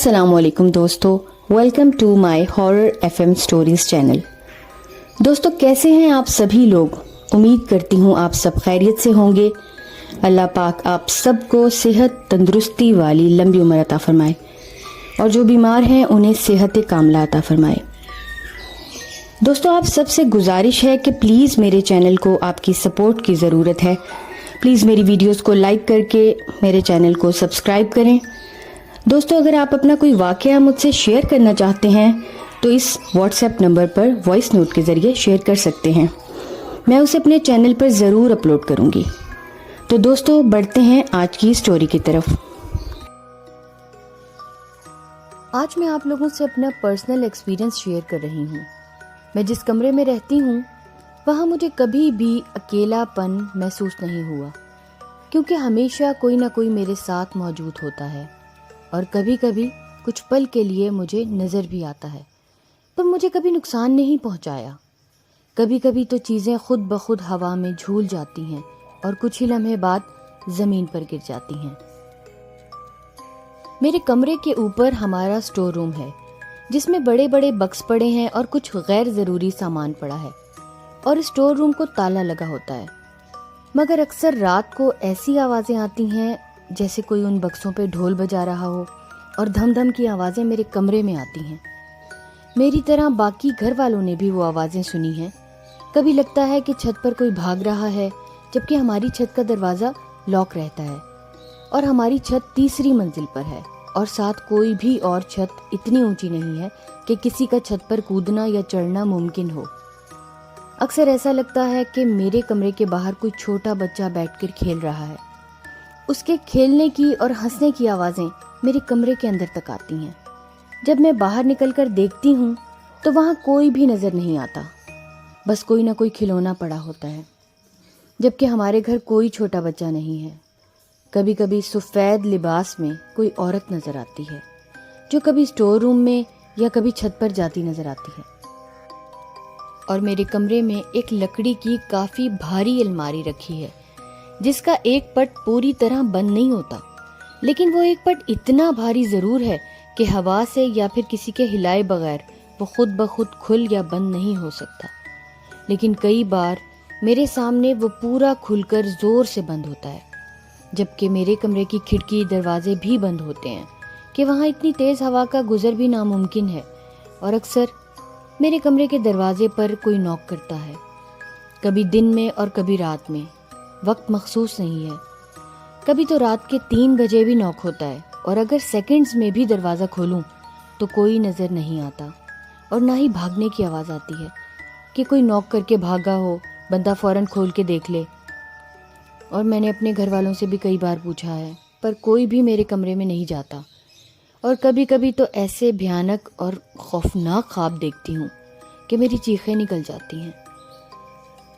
अस्सलाम वालेकुम दोस्तों, welcome to my horror FM stories channel. दोस्तों कैसे हैं आप सभी लोग? उम्मीद करती हूँ आप सब खैरियत से होंगे। अल्लाह पाक आप सबको सेहत तंदुरुस्ती वाली लंबी उम्र अता फरमाए और जो बीमार हैं उन्हें सेहत कामला अता फरमाए। दोस्तों आप सबसे गुजारिश है कि प्लीज़ मेरे चैनल को आपकी सपोर्ट की ज़रूरत है। प्लीज़ मेरी वीडियोस को लाइक करके मेरे चैनल को सब्सक्राइब करें। दोस्तों अगर आप अपना कोई वाकया मुझसे शेयर करना चाहते हैं तो इस व्हाट्सएप नंबर पर वॉइस नोट के ज़रिए शेयर कर सकते हैं। मैं उसे अपने चैनल पर ज़रूर अपलोड करूँगी। तो दोस्तों बढ़ते हैं आज की स्टोरी की तरफ। आज मैं आप लोगों से अपना पर्सनल एक्सपीरियंस शेयर कर रही हूँ। मैं जिस कमरे में रहती हूँ वहाँ मुझे कभी भी अकेलापन महसूस नहीं हुआ, क्योंकि हमेशा कोई ना कोई मेरे साथ मौजूद होता है और कभी कभी कुछ पल के लिए मुझे नज़र भी आता है, पर मुझे कभी नुकसान नहीं पहुँचाया। कभी कभी तो चीज़ें खुद ब खुद हवा में झूल जाती हैं और कुछ ही लम्हे बाद ज़मीन पर गिर जाती हैं। मेरे कमरे के ऊपर हमारा स्टोर रूम है, जिसमें बड़े बड़े बक्स पड़े हैं और कुछ गैर ज़रूरी सामान पड़ा है, और स्टोर रूम को ताला लगा होता है। मगर अक्सर रात को ऐसी आवाज़ें आती हैं जैसे कोई उन बक्सों पे ढोल बजा रहा हो, और धम धम की आवाज़ें मेरे कमरे में आती हैं। मेरी तरह बाकी घर वालों ने भी वो आवाज़ें सुनी हैं। कभी लगता है कि छत पर कोई भाग रहा है, जबकि हमारी छत का दरवाज़ा लॉक रहता है और हमारी छत तीसरी मंजिल पर है, और साथ कोई भी और छत इतनी ऊंची नहीं है कि किसी का छत पर कूदना या चढ़ना मुमकिन हो। अक्सर ऐसा लगता है कि मेरे कमरे के बाहर कोई छोटा बच्चा बैठकर खेल रहा है। उसके खेलने की और हंसने की आवाज़ें मेरे कमरे के अंदर तक आती हैं। जब मैं बाहर निकलकर देखती हूँ तो वहाँ कोई भी नज़र नहीं आता, बस कोई ना कोई खिलौना पड़ा होता है, जबकि हमारे घर कोई छोटा बच्चा नहीं है। कभी कभी सफ़ेद लिबास में कोई औरत नज़र आती है, जो कभी स्टोर रूम में या कभी छत पर जाती नज़र आती है। और मेरे कमरे में एक लकड़ी की काफ़ी भारी अलमारी रखी है, जिसका एक पट पूरी तरह बंद नहीं होता, लेकिन वो एक पट इतना भारी ज़रूर है कि हवा से या फिर किसी के हिलाए बगैर वो खुद ब खुद खुल या बंद नहीं हो सकता। लेकिन कई बार मेरे सामने वो पूरा खुलकर ज़ोर से बंद होता है, जबकि मेरे कमरे की खिड़की दरवाजे भी बंद होते हैं कि वहाँ इतनी तेज़ हवा का गुजर भी नामुमकिन है। और अक्सर मेरे कमरे के दरवाजे पर कोई नॉक करता है, कभी दिन में और कभी रात में, वक्त मखसूस नहीं है। कभी तो रात के 3 बजे भी नॉक होता है, और अगर सेकंड्स में भी दरवाज़ा खोलूं तो कोई नज़र नहीं आता, और ना ही भागने की आवाज़ आती है कि कोई नॉक करके भागा हो, बंदा फ़ौरन खोल के देख ले। और मैंने अपने घर वालों से भी कई बार पूछा है, पर कोई भी मेरे कमरे में नहीं जाता। और कभी कभी तो ऐसे भयानक और खौफनाक ख्वाब देखती हूँ कि मेरी चीखें निकल जाती हैं।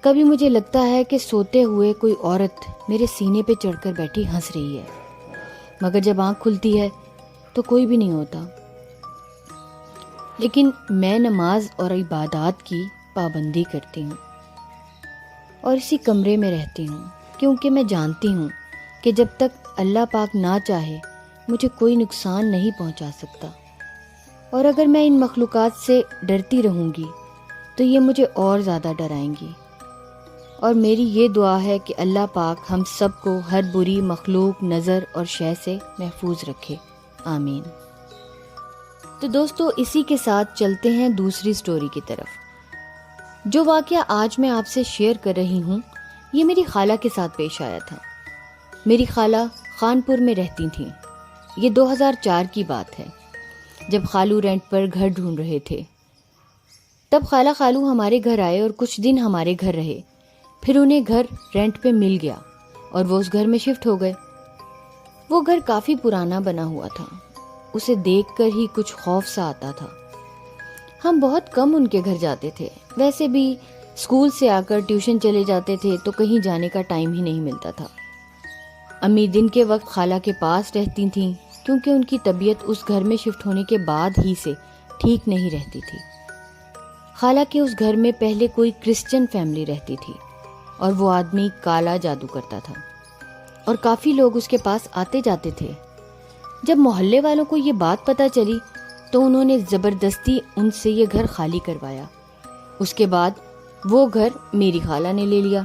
कभी मुझे लगता है कि सोते हुए कोई औरत मेरे सीने पे चढ़कर बैठी हंस रही है, मगर जब आँख खुलती है तो कोई भी नहीं होता। लेकिन मैं नमाज और इबादत की पाबंदी करती हूँ और इसी कमरे में रहती हूँ, क्योंकि मैं जानती हूँ कि जब तक अल्लाह पाक ना चाहे मुझे कोई नुकसान नहीं पहुँचा सकता। और अगर मैं इन मखलूक़ात से डरती रहूँगी तो ये मुझे और ज़्यादा डराएंगी। और मेरी ये दुआ है कि अल्लाह पाक हम सब को हर बुरी मखलूक, नज़र और शय से महफूज रखे, आमीन। तो दोस्तों इसी के साथ चलते हैं दूसरी स्टोरी की तरफ। जो वाक़या आज मैं आपसे शेयर कर रही हूँ ये मेरी खाला के साथ पेश आया था। मेरी खाला खानपुर में रहती थीं। ये 2004 की बात है, जब खालू रेंट पर घर ढूंढ रहे थे। तब खाला खालू हमारे घर आए और कुछ दिन हमारे घर रहे। फिर उन्हें घर रेंट पे मिल गया और वो उस घर में शिफ्ट हो गए। वो घर काफ़ी पुराना बना हुआ था, उसे देखकर ही कुछ खौफ सा आता था। हम बहुत कम उनके घर जाते थे, वैसे भी स्कूल से आकर ट्यूशन चले जाते थे तो कहीं जाने का टाइम ही नहीं मिलता था। अम्मी दिन के वक्त खाला के पास रहती थीं, क्योंकि उनकी तबीयत उस घर में शिफ्ट होने के बाद ही से ठीक नहीं रहती थी। खाला के उस घर में पहले कोई क्रिश्चियन फैमिली रहती थी और वो आदमी काला जादू करता था और काफ़ी लोग उसके पास आते जाते थे। جب محلے والوں کو یہ بات پتہ چلی تو انہوں نے زبردستی ان سے یہ گھر خالی کروایا۔ اس کے بعد وہ گھر میری خالہ نے لے لیا۔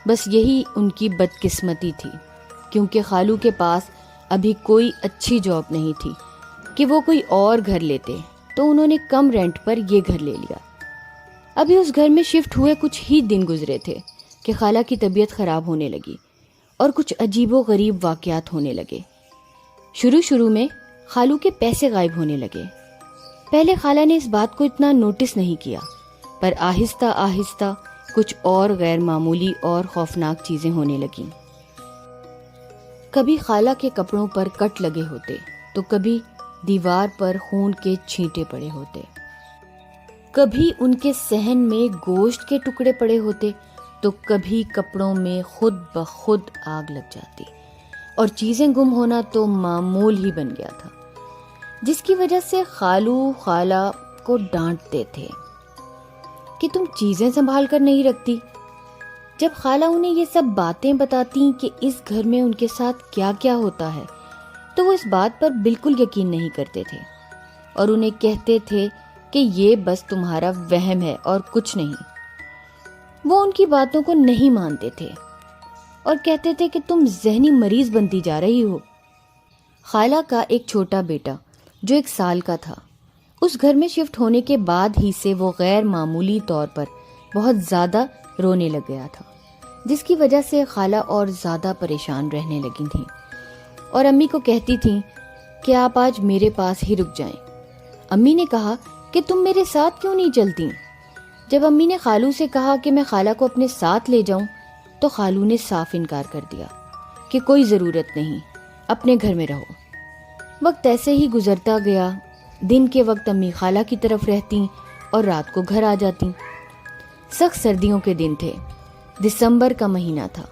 بس یہی ان کی بدقسمتی تھی، کیونکہ خالو کے پاس ابھی کوئی اچھی جاب نہیں تھی کہ وہ کوئی اور گھر لیتے، تو انہوں نے کم رینٹ پر یہ گھر لے لیا۔ ابھی اس گھر میں شفٹ ہوئے کچھ ہی دن گزرے تھے کہ خالہ کی طبیعت خراب ہونے لگی اور کچھ عجیب و غریب واقعات ہونے لگے۔ شروع میں خالو کے پیسے غائب ہونے لگے۔ پہلے خالہ نے اس بات کو اتنا نوٹس نہیں کیا، پر آہستہ آہستہ کچھ اور غیر معمولی اور خوفناک چیزیں ہونے لگیں۔ کبھی خالہ کے کپڑوں پر کٹ لگے ہوتے تو کبھی دیوار پر خون کے چھینٹے پڑے ہوتے، کبھی ان کے صحن میں گوشت کے ٹکڑے پڑے ہوتے تو کبھی کپڑوں میں خود بخود آگ لگ جاتی، اور چیزیں گم ہونا تو معمول ہی بن گیا تھا، جس کی وجہ سے خالو خالہ کو ڈانٹتے تھے کہ تم چیزیں سنبھال کر نہیں رکھتی۔ جب خالہ انہیں یہ سب باتیں بتاتی کہ اس گھر میں ان کے ساتھ کیا کیا ہوتا ہے تو وہ اس بات پر بالکل یقین نہیں کرتے تھے اور انہیں کہتے تھے کہ یہ بس تمہارا وہم ہے اور کچھ نہیں۔ وہ ان کی باتوں کو نہیں مانتے تھے اور کہتے تھے کہ تم ذہنی مریض بنتی جا رہی ہو۔ خالہ کا ایک چھوٹا بیٹا جو 1 سال کا تھا، اس گھر میں شفٹ ہونے کے بعد ہی سے وہ غیر معمولی طور پر بہت زیادہ رونے لگ گیا تھا، جس کی وجہ سے خالہ اور زیادہ پریشان رہنے لگی تھیں اور امی کو کہتی تھیں کہ آپ آج میرے پاس ہی رک جائیں۔ امی نے کہا کہ تم میرے ساتھ کیوں نہیں چلتی؟ جب امی نے خالو سے کہا کہ میں خالہ کو اپنے ساتھ لے جاؤں تو خالو نے صاف انکار کر دیا کہ کوئی ضرورت نہیں، اپنے گھر میں رہو۔ وقت ایسے ہی گزرتا گیا۔ دن کے وقت امی خالہ کی طرف رہتیں اور رات کو گھر آ جاتیں۔ سخت سردیوں کے دن تھے، دسمبر کا مہینہ تھا۔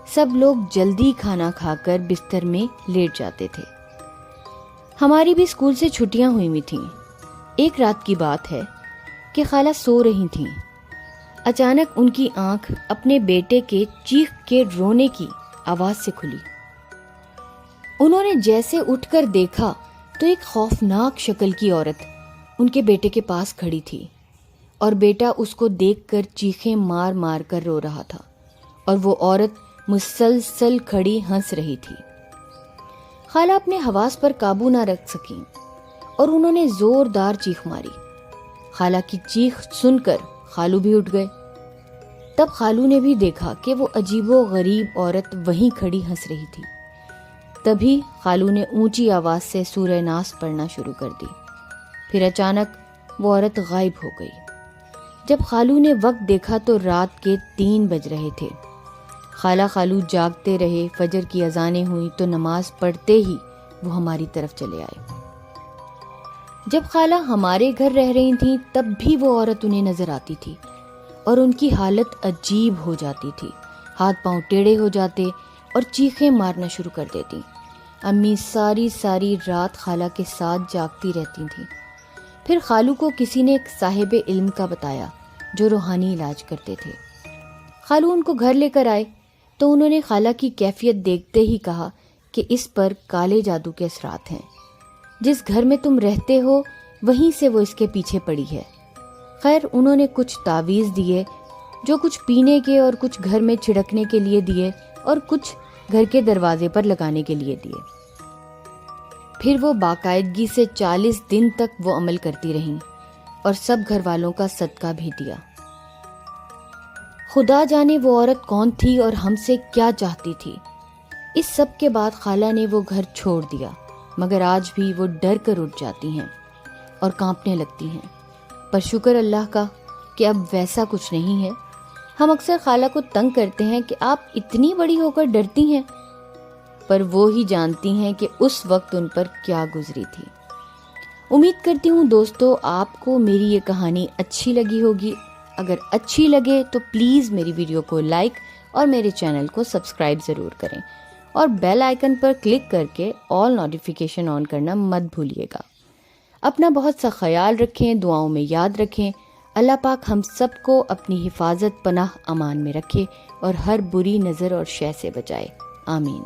سب لوگ جلدی کھانا کھا کر بستر میں لیٹ جاتے تھے۔ ہماری بھی اسکول سے چھٹیاں ہوئی ہوئی تھیں۔ ایک رات کی بات ہے کہ خالہ سو رہی تھیں، اچانک ان کی آنکھ اپنے بیٹے کے چیخ کے رونے کی آواز سے کھلی۔ انہوں نے جیسے اٹھ کر دیکھا تو ایک خوفناک شکل کی عورت ان کے بیٹے کے پاس کھڑی تھی، اور بیٹا اس کو دیکھ کر چیخیں مار مار کر رو رہا تھا، اور وہ عورت مسلسل کھڑی ہنس رہی تھی۔ خالہ اپنے حواس پر قابو نہ رکھ سکیں اور انہوں نے زوردار چیخ ماری۔ خالہ کی چیخ سن کر خالو بھی اٹھ گئے۔ تب خالو نے بھی دیکھا کہ وہ عجیب و غریب عورت وہیں کھڑی ہنس رہی تھی۔ تبھی خالو نے اونچی آواز سے سورہ ناس پڑھنا شروع کر دی۔ پھر اچانک وہ عورت غائب ہو گئی۔ جب خالو نے وقت دیکھا تو رات کے 3 بج رہے تھے۔ خالہ خالو جاگتے رہے، فجر کی اذانیں ہوئی تو نماز پڑھتے ہی وہ ہماری طرف چلے آئے۔ جب خالہ ہمارے گھر رہ رہی تھیں تب بھی وہ عورت انہیں نظر آتی تھی اور ان کی حالت عجیب ہو جاتی تھی، ہاتھ پاؤں ٹیڑھے ہو جاتے اور چیخیں مارنا شروع کر دیتی۔ امی ساری رات خالہ کے ساتھ جاگتی رہتی تھیں۔ پھر خالو کو کسی نے ایک صاحب علم کا بتایا جو روحانی علاج کرتے تھے۔ خالو ان کو گھر لے کر آئے تو انہوں نے خالہ کی کیفیت دیکھتے ہی کہا کہ اس پر کالے جادو کے اثرات ہیں، جس گھر میں تم رہتے ہو وہیں سے وہ اس کے پیچھے پڑی ہے۔ خیر انہوں نے کچھ تعویذ دیے، جو کچھ پینے کے اور کچھ گھر میں چھڑکنے کے لیے دیے اور کچھ گھر کے دروازے پر لگانے کے لیے دیے۔ پھر وہ باقاعدگی سے 40 دن تک وہ عمل کرتی رہیں اور سب گھر والوں کا صدقہ بھی دیا۔ خدا جانے وہ عورت کون تھی اور ہم سے کیا چاہتی تھی۔ اس سب کے بعد خالہ نے وہ گھر چھوڑ دیا، مگر آج بھی وہ ڈر کر اٹھ جاتی ہیں اور کانپنے لگتی ہیں۔ پر شکر اللہ کا کہ اب ویسا کچھ نہیں ہے۔ ہم اکثر خالہ کو تنگ کرتے ہیں کہ آپ اتنی بڑی ہو کر ڈرتی ہیں، پر وہ ہی جانتی ہیں کہ اس وقت ان پر کیا گزری تھی۔ امید کرتی ہوں دوستو آپ کو میری یہ کہانی اچھی لگی ہوگی۔ اگر اچھی لگے تو پلیز میری ویڈیو کو لائک اور میرے چینل کو سبسکرائب ضرور کریں اور بیل آئیکن پر کلک کر کے آل نوٹیفیکیشن آن کرنا مت بھولیے گا۔ اپنا بہت سا خیال رکھیں، دعاؤں میں یاد رکھیں۔ اللہ پاک ہم سب کو اپنی حفاظت پناہ امان میں رکھے اور ہر بری نظر اور شے سے بچائے۔ آمین۔